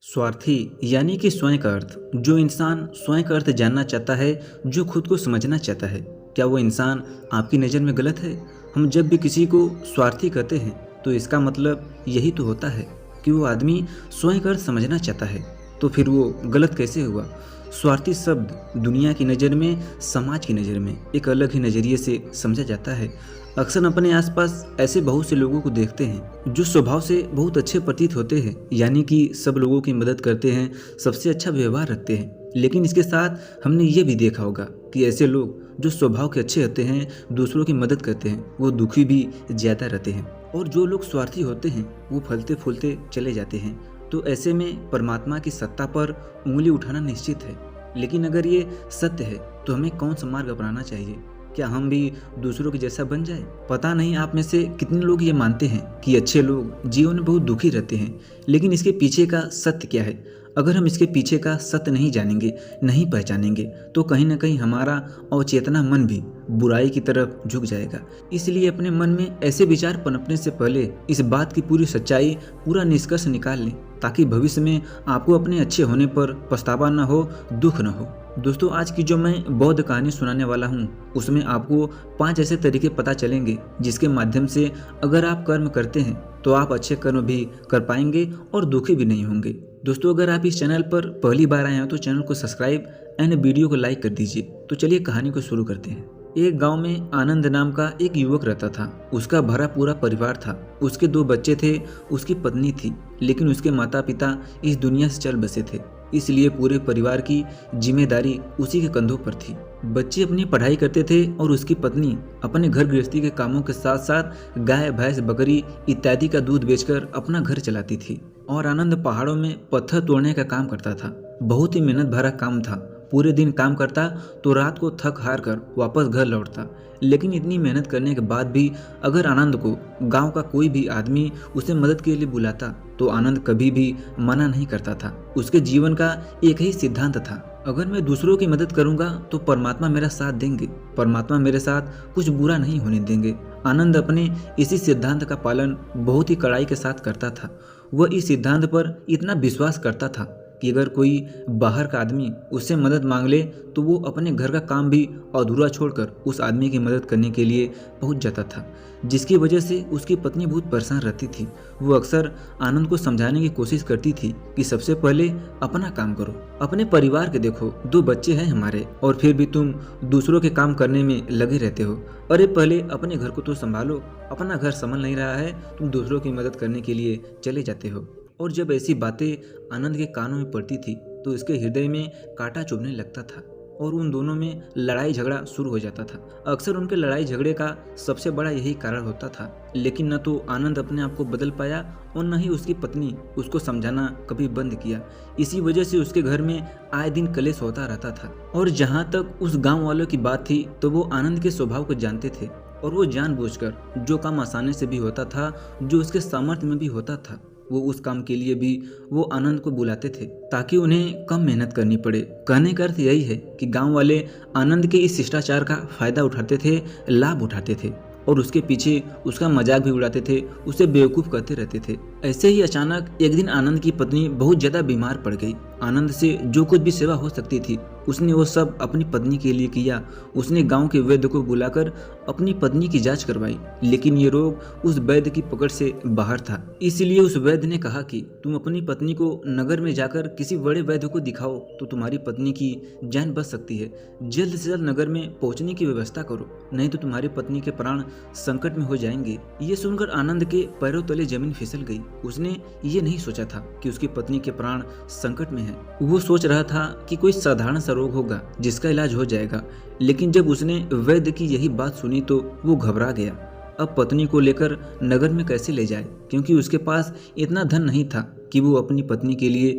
स्वार्थी यानी कि स्वयं का अर्थ। जो इंसान स्वयं का अर्थ जानना चाहता है, जो खुद को समझना चाहता है, क्या वो इंसान आपकी नज़र में गलत है? हम जब भी किसी को स्वार्थी कहते हैं तो इसका मतलब यही तो होता है कि वो आदमी स्वयं का अर्थ समझना चाहता है। तो फिर वो गलत कैसे हुआ? स्वार्थी शब्द दुनिया की नज़र में, समाज की नज़र में एक अलग ही नज़रिए से समझा जाता है। अक्सर अपने आसपास ऐसे बहुत से लोगों को देखते हैं जो स्वभाव से बहुत अच्छे प्रतीत होते हैं, यानी कि सब लोगों की मदद करते हैं, सबसे अच्छा व्यवहार रखते हैं। लेकिन इसके साथ हमने ये भी देखा होगा कि ऐसे लोग जो स्वभाव के अच्छे होते हैं, दूसरों की मदद करते हैं, वो दुखी भी ज़्यादा रहते हैं। और जो लोग स्वार्थी होते हैं वो फलते फूलते चले जाते हैं। तो ऐसे में परमात्मा की सत्ता पर उंगली उठाना निश्चित है। लेकिन अगर ये सत्य है तो हमें कौन सा मार्ग अपनाना चाहिए? क्या हम भी दूसरों के जैसा बन जाए? पता नहीं आप में से कितने लोग ये मानते हैं कि अच्छे लोग जीवन में बहुत दुखी रहते हैं, लेकिन इसके पीछे का सत्य क्या है? अगर हम इसके पीछे का सत्य नहीं जानेंगे, नहीं पहचानेंगे, तो कहीं ना कहीं हमारा अवचेतना मन भी बुराई की तरफ झुक जाएगा। इसलिए अपने मन में ऐसे विचार पनपने से पहले इस बात की पूरी सच्चाई, पूरा निष्कर्ष निकाल लें, ताकि भविष्य में आपको अपने अच्छे होने पर पछतावा न हो, दुख न हो। दोस्तों, आज की जो मैं बौद्ध कहानी सुनाने वाला हूँ उसमें आपको 5 ऐसे तरीके पता चलेंगे जिसके माध्यम से अगर आप कर्म करते हैं तो आप अच्छे कर्म भी कर पाएंगे और दुखी भी नहीं होंगे। दोस्तों, अगर आप इस चैनल पर पहली बार आए हो तो चैनल को सब्सक्राइब एंड वीडियो को लाइक कर दीजिए। तो चलिए कहानी को शुरू करते हैं। एक गांव में आनंद नाम का एक युवक रहता था। उसका भरा पूरा परिवार था। उसके 2 बच्चे थे, उसकी पत्नी थी, लेकिन उसके माता पिता इस दुनिया से चल बसे थे, इसलिए पूरे परिवार की जिम्मेदारी उसी के कंधों पर थी। बच्चे अपनी पढ़ाई करते थे और उसकी पत्नी अपने घर गृहस्थी के कामों के साथ साथ गाय, भैंस, बकरी इत्यादि का दूध बेचकर अपना घर चलाती थी। और आनंद पहाड़ों में पत्थर तोड़ने का काम करता था। बहुत ही मेहनत भरा काम था। पूरे दिन काम करता तो रात को थक हार कर वापस घर लौटता। लेकिन इतनी मेहनत करने के बाद भी अगर आनंद को गांव का कोई भी आदमी उसे मदद के लिए बुलाता तो आनंद कभी भी मना नहीं करता था। उसके जीवन का एक ही सिद्धांत था, अगर मैं दूसरों की मदद करूंगा तो परमात्मा मेरा साथ देंगे, परमात्मा मेरे साथ कुछ बुरा नहीं होने देंगे। आनंद अपने इसी सिद्धांत का पालन बहुत ही कड़ाई के साथ करता था। वह इस सिद्धांत पर इतना विश्वास करता था कि अगर कोई बाहर का आदमी उससे मदद मांग ले तो वो अपने घर का काम भी अधूरा छोड़कर उस आदमी की मदद करने के लिए पहुंच जाता था, जिसकी वजह से उसकी पत्नी बहुत परेशान रहती थी। वो अक्सर आनंद को समझाने की कोशिश करती थी कि सबसे पहले अपना काम करो, अपने परिवार के देखो, 2 बच्चे हैं हमारे और फिर भी तुम दूसरों के काम करने में लगे रहते हो। अरे पहले अपने घर को तो संभालो, अपना घर संभल नहीं रहा है, तुम दूसरों की मदद करने के लिए चले जाते हो। और जब ऐसी बातें आनंद के कानों में पड़ती थी तो इसके हृदय में कांटा चुभने लगता था और उन दोनों में लड़ाई झगड़ा शुरू हो जाता था। अक्सर उनके लड़ाई झगड़े का सबसे बड़ा यही कारण होता था। लेकिन न तो आनंद अपने आप को बदल पाया और न ही उसकी पत्नी उसको समझाना कभी बंद किया। इसी वजह से उसके घर में आए दिन कलेश होता रहता था। और जहाँ तक उस गाँव वालों की बात थी तो वो आनंद के स्वभाव को जानते थे और वो जानबूझकर जो काम आसानी से भी होता था, जो उसके सामर्थ्य में भी होता था, वो उस काम के लिए भी वो आनंद को बुलाते थे ताकि उन्हें कम मेहनत करनी पड़े। कहने का अर्थ यही है कि गांव वाले आनंद के इस शिष्टाचार का फायदा उठाते थे, लाभ उठाते थे और उसके पीछे उसका मजाक भी उड़ाते थे, उसे बेवकूफ़ कहते रहते थे। ऐसे ही अचानक एक दिन आनंद की पत्नी बहुत ज़्यादा बीमार पड़ गई। आनंद से जो कुछ भी सेवा हो सकती थी उसने वो सब अपनी पत्नी के लिए किया। उसने गांव के वैद्य को बुलाकर अपनी पत्नी की जांच करवाई, लेकिन ये रोग उस वैद्य की पकड़ से बाहर था। इसलिए उस वैद्य ने कहा कि तुम अपनी पत्नी को नगर में जाकर किसी बड़े वैद्य को दिखाओ तो तुम्हारी पत्नी की जान बच सकती है। जल्द से जल्द नगर में पहुंचने की व्यवस्था करो, नहीं तो तुम्हारी पत्नी के प्राण संकट में हो जाएंगे। ये सुनकर आनंद के पैरों तले जमीन फिसल गई। उसने ये नहीं सोचा था कि उसकी पत्नी के प्राण संकट में है। वो सोच रहा था कि कोई साधारण सा रोग होगा जिसका इलाज हो जाएगा। लेकिन जब उसने वैद्य की यही बात सुनी तो वो घबरा गया। अब पत्नी को लेकर नगर में कैसे ले जाए, क्योंकि उसके पास इतना धन नहीं था कि वो अपनी पत्नी के लिए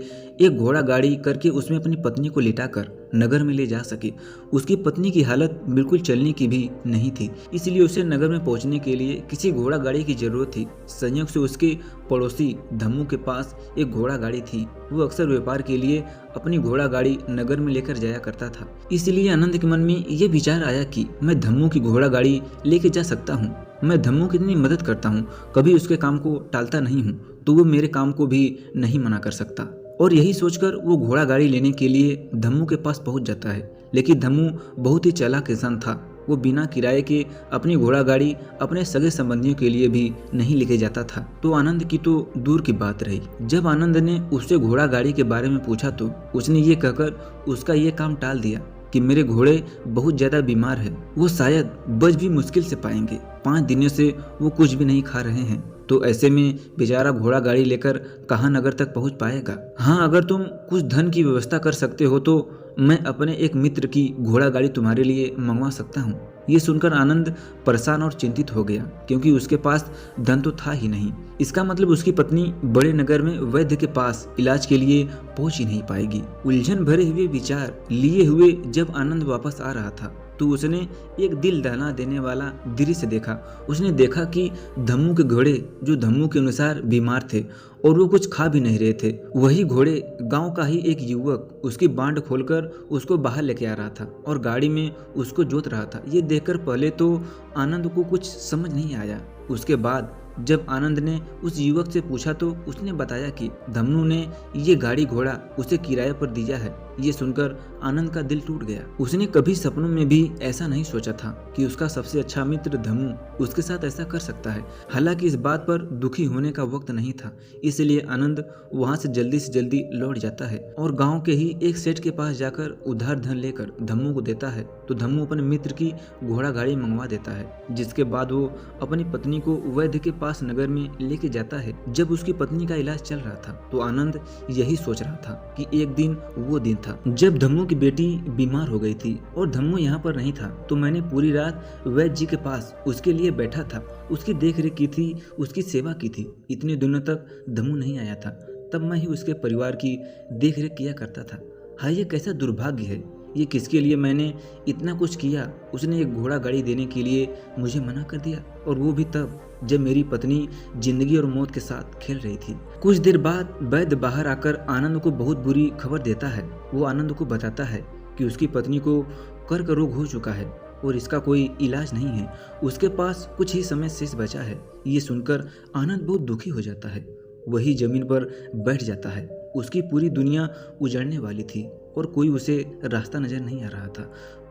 एक घोड़ा गाड़ी करके उसमें अपनी पत्नी को लिटाकर नगर में ले जा सके। उसकी पत्नी की हालत बिल्कुल चलने की भी नहीं थी, इसलिए उसे नगर में पहुंचने के लिए किसी घोड़ा गाड़ी की जरूरत थी। संयोग से उसके पड़ोसी धम्मू के पास एक घोड़ा गाड़ी थी। वो अक्सर व्यापार के लिए अपनी घोड़ा गाड़ी नगर में लेकर जाया करता था। इसलिए आनंद के मन में ये विचार आया कि मैं धम्मू की घोड़ा गाड़ी लेके जा सकता हूँ। मैं धम्मू की इतनी मदद करता हूँ, कभी उसके काम को टालता नहीं हूँ, तो वो मेरे काम को भी नहीं मना कर सकता। और यही सोचकर वो घोड़ा गाड़ी लेने के लिए धम्मू के पास पहुंच जाता है। लेकिन धम्मू बहुत ही चालाक इंसान था। वो बिना किराए के अपनी घोड़ा गाड़ी अपने सगे संबंधियों के लिए भी नहीं लेके जाता था। तो आनंद की तो दूर की बात रही। जब आनंद ने उससे घोड़ा गाड़ी के बारे में पूछा तो उसने ये कहकर उसका ये काम टाल दिया कि मेरे घोड़े बहुत ज्यादा बीमार है, वो शायद बच भी मुश्किल से पाएंगे। 5 दिनों से वो कुछ भी नहीं खा रहे हैं, तो ऐसे में बेचारा घोड़ा गाड़ी लेकर कहाँ नगर तक पहुंच पाएगा। हाँ, अगर तुम कुछ धन की व्यवस्था कर सकते हो तो मैं अपने एक मित्र की घोड़ा गाड़ी तुम्हारे लिए मंगवा सकता हूँ। ये सुनकर आनंद परेशान और चिंतित हो गया, क्योंकि उसके पास धन तो था ही नहीं। इसका मतलब उसकी पत्नी बड़े नगर में वैद्य के पास इलाज के लिए पहुंच ही नहीं पाएगी। उलझन भरे हुए विचार लिए हुए जब आनंद वापस आ रहा था तो उसने एक दिल दहला देने वाला दृश्य देखा। उसने देखा कि धम्मू के घोड़े, जो धम्मू के अनुसार बीमार थे और वो कुछ खा भी नहीं रहे थे, वही घोड़े गांव का ही एक युवक उसकी बांड खोलकर उसको बाहर लेके आ रहा था और गाड़ी में उसको जोत रहा था। ये देखकर पहले तो आनंद को कुछ समझ नहीं आया। उसके बाद जब आनंद ने उस युवक से पूछा तो उसने बताया कि धम्मू ने ये गाड़ी घोड़ा उसे किराए पर दिया है। ये सुनकर आनंद का दिल टूट गया। उसने कभी सपनों में भी ऐसा नहीं सोचा था कि उसका सबसे अच्छा मित्र धम्मू उसके साथ ऐसा कर सकता है। हालांकि इस बात पर दुखी होने का वक्त नहीं था, इसलिए आनंद वहां से जल्दी लौट जाता है और गांव के ही एक सेठ के पास जाकर उधार धन लेकर धम्मू को देता है। तो धम्मू अपने मित्र की घोड़ा गाड़ी मंगवा देता है, जिसके बाद वो अपनी पत्नी को वैद्य के पास नगर में लेके जाता है। जब उसकी पत्नी का इलाज चल रहा था तो आनंद यही सोच रहा था कि एक दिन वो दिन था जब धम्मू की बेटी बीमार हो गई थी और धम्मू यहाँ पर नहीं था। तो मैंने पूरी रात वैद्य जी के पास उसके लिए बैठा था, उसकी देख रेख की थी, उसकी सेवा की थी। इतने दिनों तक धम्मू नहीं आया था, तब मैं ही उसके परिवार की देख रेख किया करता था। हाँ, ये कैसा दुर्भाग्य है, ये किसके लिए मैंने इतना कुछ किया। उसने एक घोड़ा गाड़ी देने के लिए मुझे मना कर दिया, और वो भी तब जब मेरी पत्नी जिंदगी और मौत के साथ खेल रही थी। कुछ देर बाद वैद्य बाहर आकर आनंद को बहुत बुरी खबर देता है। वो आनंद को बताता है कि उसकी पत्नी को कर्क रोग हो चुका है और इसका कोई इलाज नहीं है, उसके पास कुछ ही समय शेष बचा है। ये सुनकर आनंद बहुत दुखी हो जाता है। वही जमीन पर बैठ जाता है। उसकी पूरी दुनिया उजड़ने वाली थी और कोई उसे रास्ता नजर नहीं आ रहा था।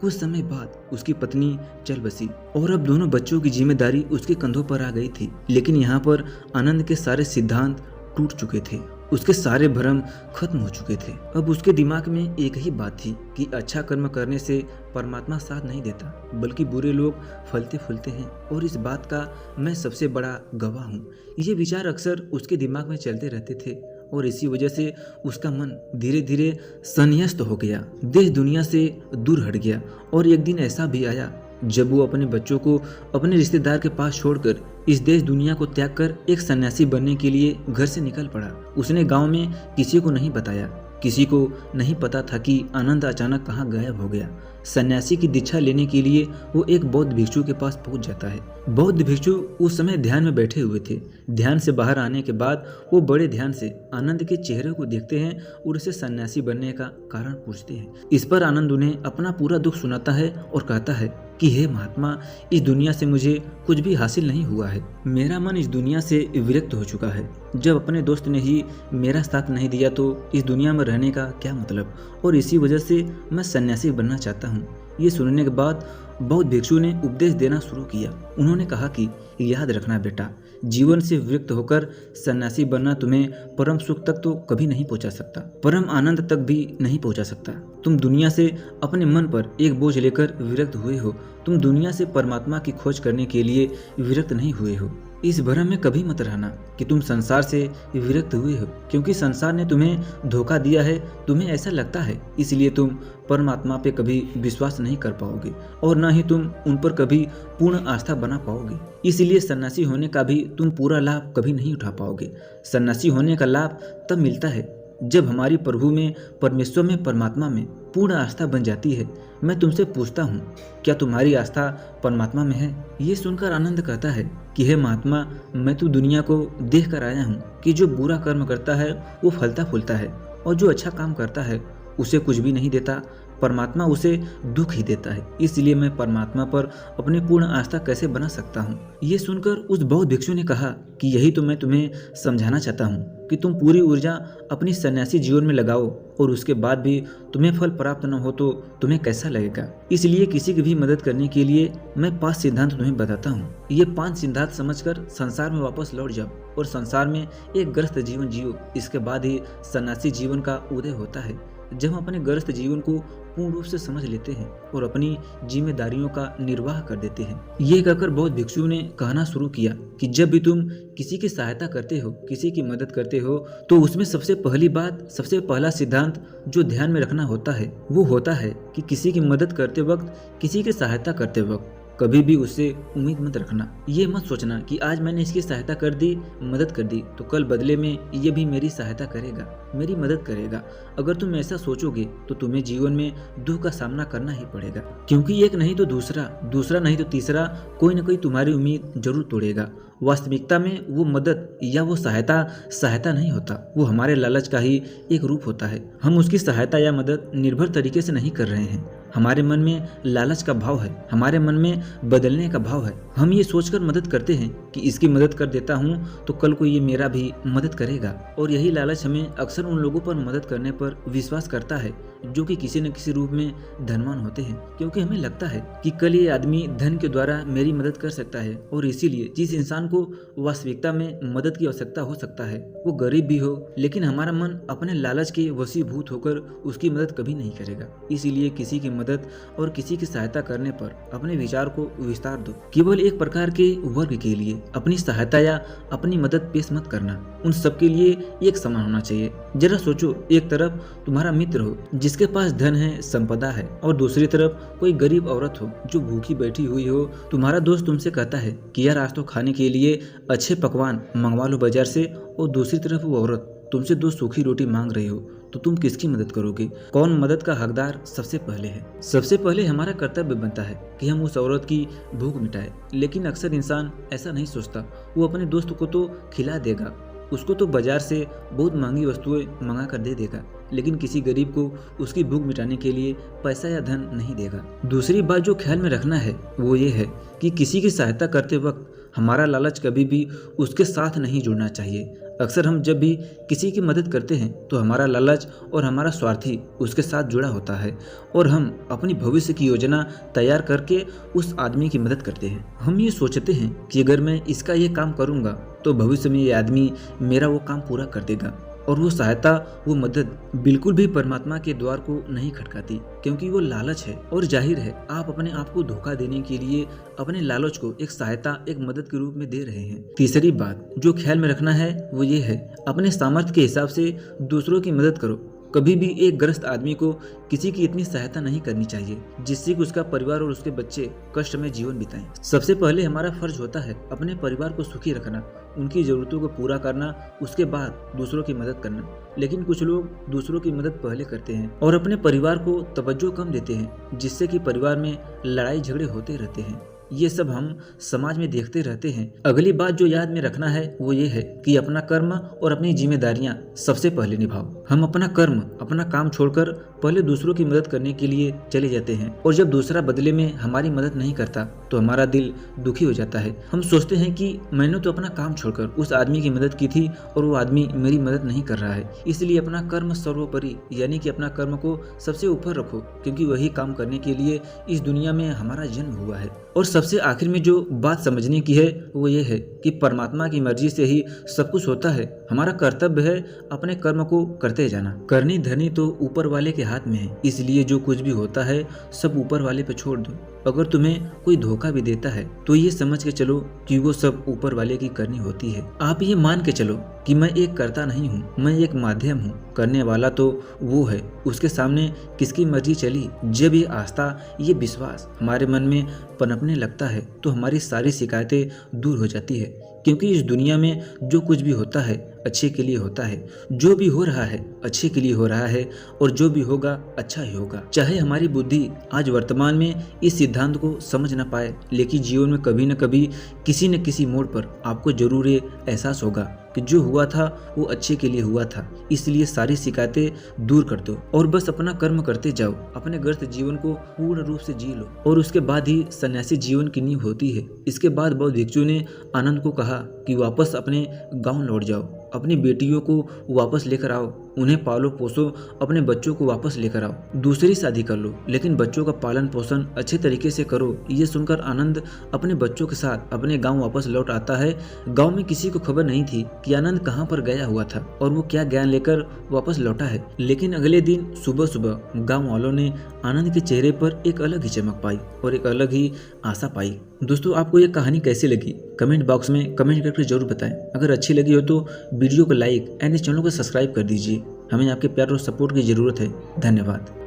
कुछ समय बाद उसकी पत्नी चल बसी और अब दोनों बच्चों की जिम्मेदारी उसके कंधों पर आ गई थी। लेकिन यहाँ पर आनंद के सारे सिद्धांत टूट चुके थे, उसके सारे भ्रम खत्म हो चुके थे। अब उसके दिमाग में एक ही बात थी कि अच्छा कर्म करने से परमात्मा साथ नहीं देता, बल्कि बुरे लोग फलते फूलते हैं, और इस बात का मैं सबसे बड़ा गवाह हूँ। ये विचार अक्सर उसके दिमाग में चलते रहते थे और इसी वजह से उसका मन धीरे धीरे संन्यस्त हो गया, देश दुनिया से दूर हट गया। और एक दिन ऐसा भी आया जब वो अपने बच्चों को अपने रिश्तेदार के पास छोड़कर इस देश दुनिया को त्याग कर एक सन्यासी बनने के लिए घर से निकल पड़ा। उसने गांव में किसी को नहीं बताया, किसी को नहीं पता था कि आनंद अचानक कहाँ गायब हो गया। सन्यासी की दीक्षा लेने के लिए वो एक बौद्ध भिक्षु के पास पहुंच जाता है। बौद्ध भिक्षु उस समय ध्यान में बैठे हुए थे। ध्यान से बाहर आने के बाद वो बड़े ध्यान से आनंद के चेहरे को देखते हैं और उसे सन्यासी बनने का कारण पूछते हैं। इस पर आनंद उन्हें अपना पूरा दुख सुनाता है और कहता है कि हे महात्मा, इस दुनिया से मुझे कुछ भी हासिल नहीं हुआ है। मेरा मन इस दुनिया से विरक्त हो चुका है। जब अपने दोस्त ने ही मेरा साथ नहीं दिया तो इस दुनिया में रहने का क्या मतलब, और इसी वजह से मैं सन्यासी बनना चाहता हूँ। ये सुनने के बाद बौद्ध भिक्षु ने उपदेश देना शुरू किया। उन्होंने कहा कि याद रखना बेटा, जीवन से विरक्त होकर सन्यासी बनना तुम्हें परम सुख तक तो कभी नहीं पहुंचा सकता, परम आनंद तक भी नहीं पहुंचा सकता। तुम दुनिया से अपने मन पर एक बोझ लेकर विरक्त हुए हो, तुम दुनिया से परमात्मा की खोज करने के लिए विरक्त नहीं हुए हो। इस भ्रम में कभी मत रहना कि तुम संसार से विरक्त हुए हो, क्योंकि संसार ने तुम्हें धोखा दिया है। तुम्हें ऐसा लगता है, इसलिए तुम परमात्मा पे कभी विश्वास नहीं कर पाओगे और न ही तुम उन पर कभी पूर्ण आस्था बना पाओगे। इसलिए सन्यासी होने का भी तुम पूरा लाभ कभी नहीं उठा पाओगे। सन्यासी होने का लाभ तब मिलता है जब हमारी प्रभु में, परमेश्वर में, परमात्मा में पूर्ण आस्था बन जाती है। मैं तुमसे पूछता हूँ, क्या तुम्हारी आस्था परमात्मा में है? ये सुनकर आनंद कहता है कि हे महात्मा, मैं तो दुनिया को देख कर आया हूँ कि जो बुरा कर्म करता है वो फलता फूलता है और जो अच्छा काम करता है उसे कुछ भी नहीं देता, परमात्मा उसे दुख ही देता है। इसलिए मैं परमात्मा पर अपनी पूर्ण आस्था कैसे बना सकता हूँ। ये सुनकर उस बौद्ध भिक्षु ने कहा कि यही तो मैं तुम्हें समझाना चाहता हूँ कि तुम पूरी ऊर्जा अपनी सन्यासी जीवन में लगाओ और उसके बाद भी तुम्हें फल प्राप्त न हो तो तुम्हें कैसा लगेगा। इसलिए किसी की भी मदद करने के लिए मैं 5 सिद्धांत तुम्हें बताता हूँ। ये 5 सिद्धांत समझकर संसार में वापस लौट जाओ और संसार में एक ग्रस्त जीवन जियो। इसके बाद ही सन्यासी जीवन का उदय होता है, जब हम अपने ग्रस्त जीवन को पूर्ण रूप से समझ लेते हैं और अपनी जिम्मेदारियों का निर्वाह कर देते हैं। ये कहकर बौद्ध भिक्षु ने कहना शुरू किया कि जब भी तुम किसी की सहायता करते हो, किसी की मदद करते हो, तो उसमें सबसे पहली बात, सबसे पहला सिद्धांत जो ध्यान में रखना होता है वो होता है कि किसी की मदद करते वक्त, किसी की सहायता करते वक्त कभी भी उससे उम्मीद मत रखना। ये मत सोचना कि आज मैंने इसकी सहायता कर दी, मदद कर दी, तो कल बदले में ये भी मेरी सहायता करेगा, मेरी मदद करेगा। अगर तुम ऐसा सोचोगे तो तुम्हें जीवन में दुख का सामना करना ही पड़ेगा, क्योंकि एक नहीं तो दूसरा, दूसरा नहीं तो तीसरा कोई न कोई तुम्हारी उम्मीद जरूर तोड़ेगा। वास्तविकता में वो मदद या वो सहायता नहीं होता, वो हमारे लालच का ही एक रूप होता है। हम उसकी सहायता या मदद निर्भर तरीके से नहीं कर रहे हैं। हमारे मन में लालच का भाव है, हमारे मन में बदलने का भाव है। हम ये सोचकर मदद करते हैं कि इसकी मदद कर देता हूँ तो कल को ये मेरा भी मदद करेगा। और यही लालच हमें अक्सर उन लोगों पर मदद करने पर विश्वास करता है जो कि किसी न किसी रूप में धनवान होते हैं, क्योंकि हमें लगता है कि कल ये आदमी धन के द्वारा मेरी मदद कर सकता है। और इसीलिए जिस इंसान को वास्तविकता में मदद की आवश्यकता हो सकता है वो गरीब भी हो, लेकिन हमारा मन अपने लालच के वशीभूत होकर उसकी मदद कभी नहीं करेगा। इसीलिए किसी की मदद और किसी की सहायता करने पर अपने विचार को विस्तार दो। केवल एक प्रकार के वर्ग के लिए अपनी सहायता या अपनी मदद पेश मत करना, उन सबके लिए एक समान होना चाहिए। जरा सोचो, एक तरफ तुम्हारा मित्र हो जिसके पास धन है, संपदा है, और दूसरी तरफ कोई गरीब औरत हो जो भूखी बैठी हुई हो। तुम्हारा दोस्त तुमसे कहता है कि यार आज तो खाने के लिए अच्छे पकवान मंगवा लो बाजार से, और दूसरी तरफ वो औरत तुमसे 2 सूखी रोटी मांग रही हो, तो तुम किसकी मदद करोगे? कौन मदद का हकदार सबसे पहले है? सबसे पहले हमारा कर्तव्य बनता है कि हम उस औरत की भूख मिटाए, लेकिन अक्सर इंसान ऐसा नहीं सोचता। वो अपने दोस्त को तो खिला देगा, उसको तो बाजार से बहुत महंगी वस्तुएं मंगा कर दे देगा, लेकिन किसी गरीब को उसकी भूख मिटाने के लिए पैसा या धन नहीं देगा। दूसरी बात जो ख्याल में रखना है वो ये है कि किसी की सहायता करते वक्त हमारा लालच कभी भी उसके साथ नहीं जुड़ना चाहिए। अक्सर हम जब भी किसी की मदद करते हैं तो हमारा लालच और हमारा स्वार्थी उसके साथ जुड़ा होता है, और हम अपनी भविष्य की योजना तैयार करके उस आदमी की मदद करते हैं। हम ये सोचते हैं कि अगर मैं इसका ये काम करूँगा तो भविष्य में ये आदमी मेरा वो काम पूरा कर देगा, और वो सहायता, वो मदद बिल्कुल भी परमात्मा के द्वार को नहीं खटकाती, क्योंकि वो लालच है। और जाहिर है आप अपने आप को धोखा देने के लिए अपने लालच को एक सहायता, एक मदद के रूप में दे रहे हैं। तीसरी बात जो ख्याल में रखना है वो ये है, अपने सामर्थ्य के हिसाब से दूसरों की मदद करो। कभी भी एक ग्रस्त आदमी को किसी की इतनी सहायता नहीं करनी चाहिए जिससे कि उसका परिवार और उसके बच्चे कष्ट में जीवन बिताएं। सबसे पहले हमारा फर्ज होता है अपने परिवार को सुखी रखना, उनकी जरूरतों को पूरा करना, उसके बाद दूसरों की मदद करना। लेकिन कुछ लोग दूसरों की मदद पहले करते हैं और अपने परिवार को तवज्जो कम देते हैं, जिससे कि परिवार में लड़ाई झगड़े होते रहते हैं। ये सब हम समाज में देखते रहते हैं। अगली बात जो याद में रखना है वो ये है कि अपना कर्म और अपनी जिम्मेदारियां सबसे पहले निभाओ। हम अपना कर्म, अपना काम छोड़कर पहले दूसरों की मदद करने के लिए चले जाते हैं, और जब दूसरा बदले में हमारी मदद नहीं करता तो हमारा दिल दुखी हो जाता है। हम सोचते हैं कि मैंने तो अपना काम छोड़कर उस आदमी की मदद की थी और वो आदमी मेरी मदद नहीं कर रहा है। इसलिए अपना कर्म सर्वोपरि, यानी कि अपना कर्म को सबसे ऊपर रखो, क्योंकि वही काम करने के लिए इस दुनिया में हमारा जन्म हुआ है। और सबसे आखिर में जो बात समझने की है वो ये है कि परमात्मा की मर्जी से ही सब कुछ होता है। हमारा कर्तव्य है अपने कर्म को करते जाना। करनी धरनी तो ऊपर वाले के हाथ में है, इसलिए जो कुछ भी होता है सब ऊपर वाले पे छोड़ दो। अगर तुम्हें कोई धोखा भी देता है तो ये समझ के चलो कि वो सब ऊपर वाले की करनी होती है। आप ये मान के चलो कि मैं एक कर्ता नहीं हूँ, मैं एक माध्यम हूँ। करने वाला तो वो है, उसके सामने किसकी मर्जी चली। जब ये आस्था, ये विश्वास हमारे मन में पनपने लगता है तो हमारी सारी शिकायतें दूर हो जाती है, क्योंकि इस दुनिया में जो कुछ भी होता है अच्छे के लिए होता है। जो भी हो रहा है अच्छे के लिए हो रहा है और जो भी होगा अच्छा ही होगा। चाहे हमारी बुद्धि आज वर्तमान में इस सिद्धांत को समझ न पाए, लेकिन जीवन में कभी न कभी किसी न किसी मोड़ पर आपको जरूर ये एहसास होगा कि जो हुआ था वो अच्छे के लिए हुआ था। इसलिए सारी शिकायतें दूर कर दो और बस अपना कर्म करते जाओ। अपने ग्रस्त जीवन को पूर्ण रूप से जी लो और उसके बाद ही सन्यासी जीवन की नींव होती है। इसके बाद बौद्ध भिक्षु ने आनंद को कहा कि वापस अपने गांव लौट जाओ, अपनी बेटियों को वापस लेकर आओ, उन्हें पालो पोसो, अपने बच्चों को वापस लेकर आओ, दूसरी शादी कर लो, लेकिन बच्चों का पालन पोषण अच्छे तरीके से करो। ये सुनकर आनंद अपने बच्चों के साथ अपने गांव वापस लौट आता है। गांव में किसी को खबर नहीं थी कि आनंद कहां पर गया हुआ था और वो क्या ज्ञान लेकर वापस लौटा है। लेकिन अगले दिन सुबह सुबह गाँव वालों ने आनंद के चेहरे पर एक अलग ही चमक पाई और एक अलग ही आशा पाई। दोस्तों, आपको ये कहानी कैसी लगी कमेंट बॉक्स में कमेंट करके जरूर बताएं। अगर अच्छी लगी हो तो वीडियो को लाइक एंड इस चैनल को सब्सक्राइब कर दीजिए। हमें आपके प्यार और सपोर्ट की ज़रूरत है। धन्यवाद।